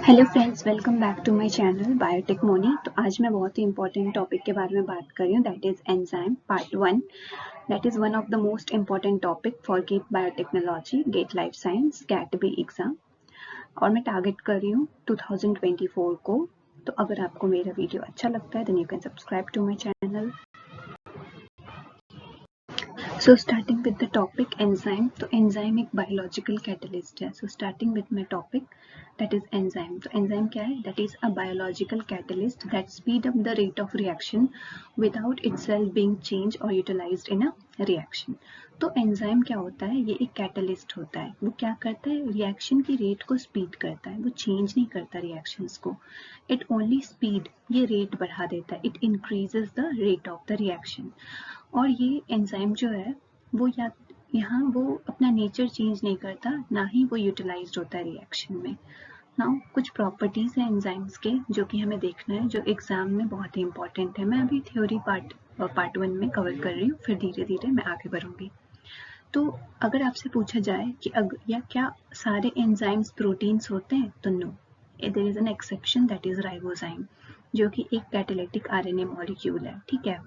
Hello friends, welcome back to my channel biotech Moni. तो आज मैं बहुत ही इंपॉर्टेंट टॉपिक के बारे में बात कर रही हूँ, that is enzyme part 1। That is one of the most important topic for GATE biotechnology, GATE life science, GAT B exam. और मैं टारगेट कर रही हूँ 2024 को। तो अगर आपको मेरा वीडियो अच्छा लगता है then you can subscribe to my channel. So starting with the topic enzyme, तो enzyme एक biological catalyst है. So starting with my topic, that is enzyme. तो enzyme क्या है? That is a biological catalyst that speed up the rate of reaction without itself being changed or utilized in a reaction. तो enzyme क्या होता है? ये एक catalyst होता है. वो क्या करता है? reaction की rate को speed करता है. वो change नहीं करता reactions को. It only speed, ये rate बढ़ा देता है. It increases the rate of the reaction. और ये एंजाइम जो है वो यहाँ वो अपना नेचर चेंज नहीं करता, ना ही वो यूटिलाइज्ड होता है रिएक्शन में। नाउ कुछ प्रॉपर्टीज हैं एंजाइम्स के जो कि हमें देखना है, जो एग्जाम में बहुत ही इंपॉर्टेंट है। मैं अभी थ्योरी पार्ट 1 में कवर कर रही हूँ, फिर धीरे धीरे मैं आगे बढ़ूंगी। तो अगर आपसे पूछा जाए कि या क्या सारे एंजाइम्स प्रोटीन्स होते हैं, तो no, there is an exception, that is ribozyme, जो कि एक कैटालिटिक आरएनए मॉलिक्यूल है। ठीक है।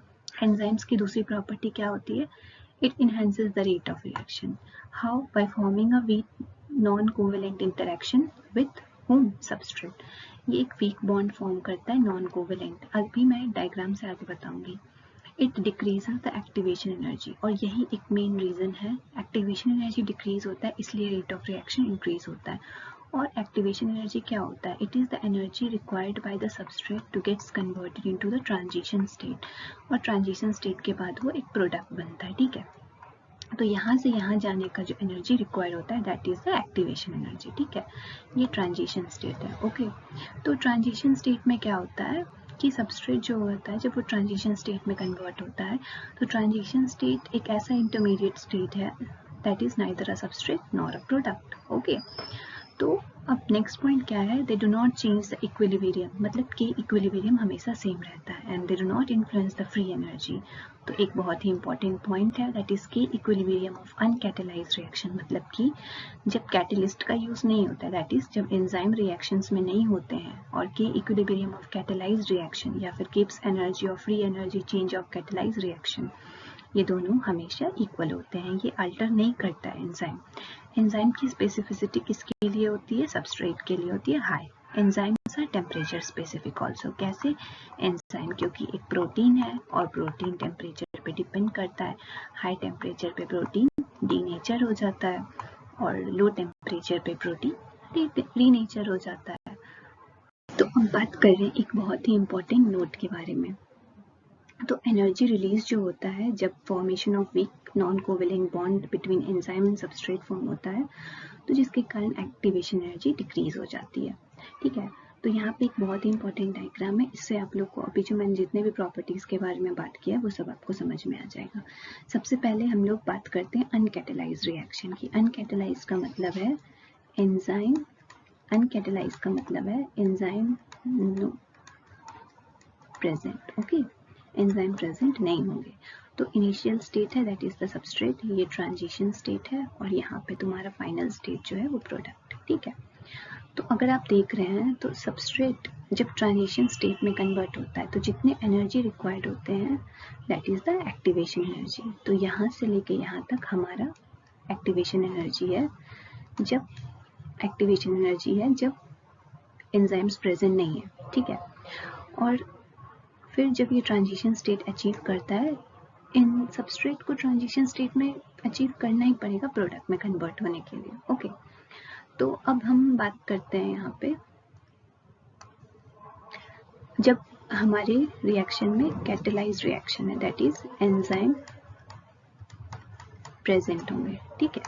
एंजाइम्स की दूसरी प्रॉपर्टी क्या होती है? It enhances the rate of reaction. How? By forming a weak non covalent interaction with home substrate. ये एक वीक बॉन्ड फॉर्म करता है, नॉन कोवेलेंट। अभी मैं डायग्राम से आगे बताऊंगी। It decreases the activation energy, और यही एक मेन रीजन है। एक्टिवेशन एनर्जी डिक्रीज होता है, इसलिए रेट ऑफ रिएक्शन इंक्रीज होता है। और एक्टिवेशन एनर्जी क्या होता है? It is the energy required by the substrate to gets converted into the transition state, और ट्रांजिशन स्टेट के बाद वो एक प्रोडक्ट बनता है। ठीक है। तो यहाँ से यहाँ जाने का जो एनर्जी रिक्वायर होता है that is the activation energy. ठीक है। ये ट्रांजिशन स्टेट है। ओके। तो ट्रांजिशन स्टेट में क्या होता है कि सबस्ट्रेट जो होता है, जब वो ट्रांजिशन स्टेट में कन्वर्ट होता है, तो ट्रांजिशन स्टेट एक ऐसा इंटरमीडिएट स्टेट है that is neither a substrate nor a product. Okay. तो अब नेक्स्ट पॉइंट क्या है? They do not change the equilibrium, मतलब कि इक्विलिब्रियम हमेशा सेम रहता है, and they do not influence the free energy. तो एक बहुत ही इंपॉर्टेंट पॉइंट है, दैट इज के इक्विलिब्रियम ऑफ अनकैटेलाइज्ड रिएक्शन, मतलब कि जब कैटेलिस्ट का यूज नहीं होता है, दैट इज जब एंजाइम रिएक्शंस में नहीं होते हैं, और के इक्विलिब्रियम ऑफ कैटेलाइज्ड रिएक्शन या फिर गिब्स एनर्जी और free energy change of catalysed reaction, ये दोनों हमेशा इक्वल होते हैं, ये अल्टर नहीं करता है एंजाइम। एंजाइम की स्पेसिफिसिटी किसके लिए होती है? सबस्ट्रेट के लिए होती है high. Enzymes are temperature specific also. कैसे? एंजाइम क्योंकि एक प्रोटीन है और प्रोटीन टेम्परेचर पे डिपेंड करता है। हाई टेम्परेचर पे प्रोटीन डीनेचर हो जाता है, और लो टेम्परेचर पे प्रोटीन रीनेचर हो जाता है। तो अब बात कर रहे हैं एक बहुत ही इंपॉर्टेंट नोट के बारे में। तो एनर्जी रिलीज जो होता है जब formation of weak non covalent bond between enzyme and substrate form होता है, तो जिसके कारण एक्टिवेशन एनर्जी डिक्रीज हो जाती है। ठीक है। तो यहाँ पे एक बहुत ही इंपॉर्टेंट डायग्राम है, इससे आप लोग को अभी जो मैंने जितने भी प्रॉपर्टीज के बारे में बात किया वो सब आपको समझ में आ जाएगा। सबसे पहले हम लोग बात करते हैं अनकैटेलाइज्ड रिएक्शन की। अनकैटेलाइज्ड का मतलब है एंजाइम, अनकैटेलाइज्ड का मतलब है enzyme no present. Okay. Enzyme present नहीं होंगे। तो इनिशियल स्टेट है दैट इज द सबस्ट्रेट, ये ट्रांजिशन स्टेट है, और यहाँ पे तुम्हारा फाइनल स्टेट जो है वो प्रोडक्ट। ठीक है। तो अगर आप देख रहे हैं तो सबस्ट्रेट जब ट्रांजिशन स्टेट में कन्वर्ट होता है तो जितने एनर्जी रिक्वायर्ड होते हैं that is the activation energy. तो यहाँ से लेके यहाँ तक हमारा एक्टिवेशन एनर्जी है, जब एक्टिवेशन एनर्जी है जब एंजाइम्स प्रेजेंट नहीं है। ठीक है। और फिर जब ये ट्रांजिशन स्टेट अचीव करता है, इन सबस्ट्रेट को ट्रांजिशन स्टेट में अचीव करना ही पड़ेगा प्रोडक्ट में कन्वर्ट होने के लिए। ओके। तो अब हम बात करते हैं यहाँ पे, जब हमारे रिएक्शन में कैटेलाइज्ड रिएक्शन है दैट इज एंजाइम प्रेजेंट होंगे। ठीक है।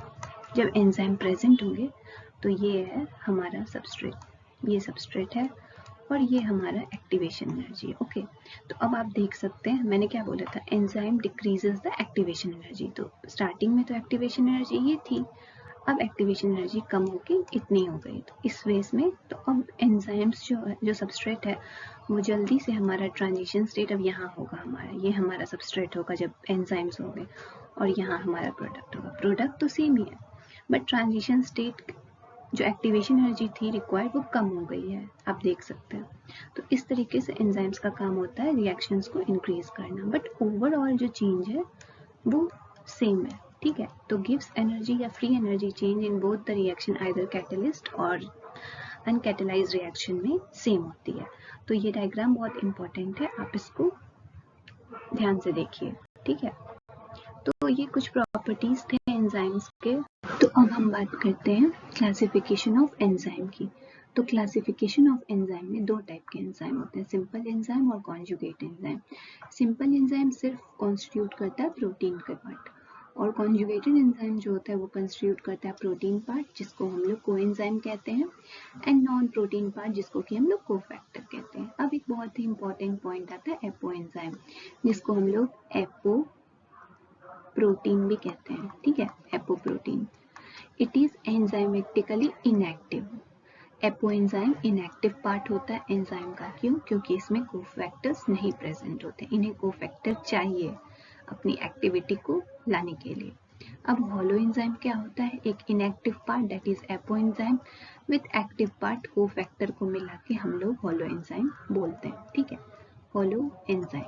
जब एंजाइम प्रेजेंट होंगे तो ये है हमारा सबस्ट्रेट, ये सबस्ट्रेट है, और ये हमारा एक्टिवेशन एनर्जी। ओके। तो अब आप देख सकते हैं मैंने क्या बोला था, enzyme decreases the activation energy. तो स्टार्टिंग में तो एक्टिवेशन एनर्जी ये थी, अब एक्टिवेशन एनर्जी कम होके इतनी हो गई। तो इस वेज में तो अब एंजाइम्स जो सबस्ट्रेट है वो जल्दी से हमारा ट्रांजिशन स्टेट अब यहाँ होगा, हमारा ये हमारा सबस्ट्रेट होगा जब एंजाइम्स होंगे, और यहाँ हमारा प्रोडक्ट होगा। प्रोडक्ट तो सेम ही है, बट ट्रांजिशन स्टेट जो एक्टिवेशन एनर्जी थी रिक्वायर्ड वो कम हो गई है, आप देख सकते हैं। तो इस तरीके से एंजाइम्स का काम होता है रिएक्शंस को इंक्रीज करना, बट ओवरऑल जो चेंज है वो सेम है, ठीक है। तो गिव्स एनर्जी या free energy change in both the reaction either catalyst और अनकैटलाइज्ड रिएक्शन में सेम होती है। तो ये डायग्राम बहुत इंपॉर्टेंट है, आप इसको ध्यान से देखिए, ठीक है। तो ये कुछ प्रॉपर्टीज थे एंजाइम्स के। तो अब हम बात करते हैं क्लासिफिकेशन ऑफ एंजाइम की। तो क्लासिफिकेशन ऑफ एंजाइम में दो टाइप के एंजाइम होते हैं, सिंपल एंजाइम और कॉन्जुगेट एंजाइम। सिंपल एंजाइम सिर्फ कॉन्स्टिट्यूट करता है प्रोटीन के पार्ट, और कॉन्जुगेटेड एंजाइम जो होता है वो कंस्टिट्यूट करता है प्रोटीन पार्ट जिसको हम लोग कोएंजाइम कहते हैं, एंड नॉन प्रोटीन पार्ट जिसको कि हम लोग कोफैक्टर कहते हैं। अब एक बहुत ही इंपॉर्टेंट पॉइंट आता है एपो एंजाइम, जिसको हम लोग एपो प्रोटीन भी कहते हैं, ठीक है, apo protein. It is enzymatically inactive. Apo enzyme inactive part होता है एंजाइम का, क्यों? क्योंकि इसमें कोफैक्टर्स नहीं प्रेजेंट होते, इन्हें कोफैक्टर चाहिए अपनी एक्टिविटी को लाने के लिए। अब हॉलो एंजाइम क्या होता है? एक inactive part that is apo enzyme with active part cofactor को मिला के हम लोग हॉलो एंजाइम बोलते हैं, ठीक है, हॉलो एंजाइम।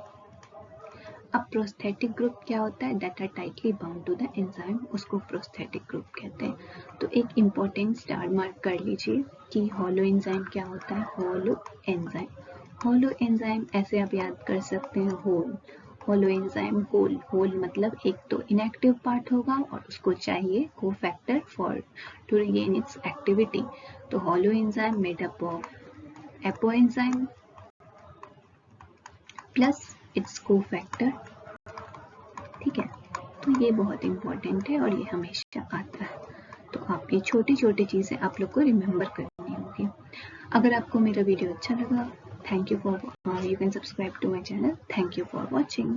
अब प्रोस्थेटिक ग्रुप क्या होता है? That are tightly bound to the enzyme, उसको प्रोस्थेटिक ग्रुप कहते हैं। तो एक इम्पोर्टेंट स्टार मार्क कर लीजिए कि हॉलो एंजाइम क्या होता है। हॉलो एंजाइम, हॉलो एंजाइम ऐसे आप याद कर सकते हैं, whole, holoenzyme whole, whole मतलब एक तो इनएक्टिव पार्ट होगा और उसको चाहिए cofactor for to regain its activity. तो holoenzyme made up of apoenzyme plus its cofactor, ठीक है। तो ये बहुत इंपॉर्टेंट है और ये हमेशा आता है। तो आप ये छोटी छोटी चीजें आप लोग को रिमेम्बर करनी होगी। अगर आपको मेरा वीडियो अच्छा लगा, thank you for, you can subscribe to my channel. Thank you for watching.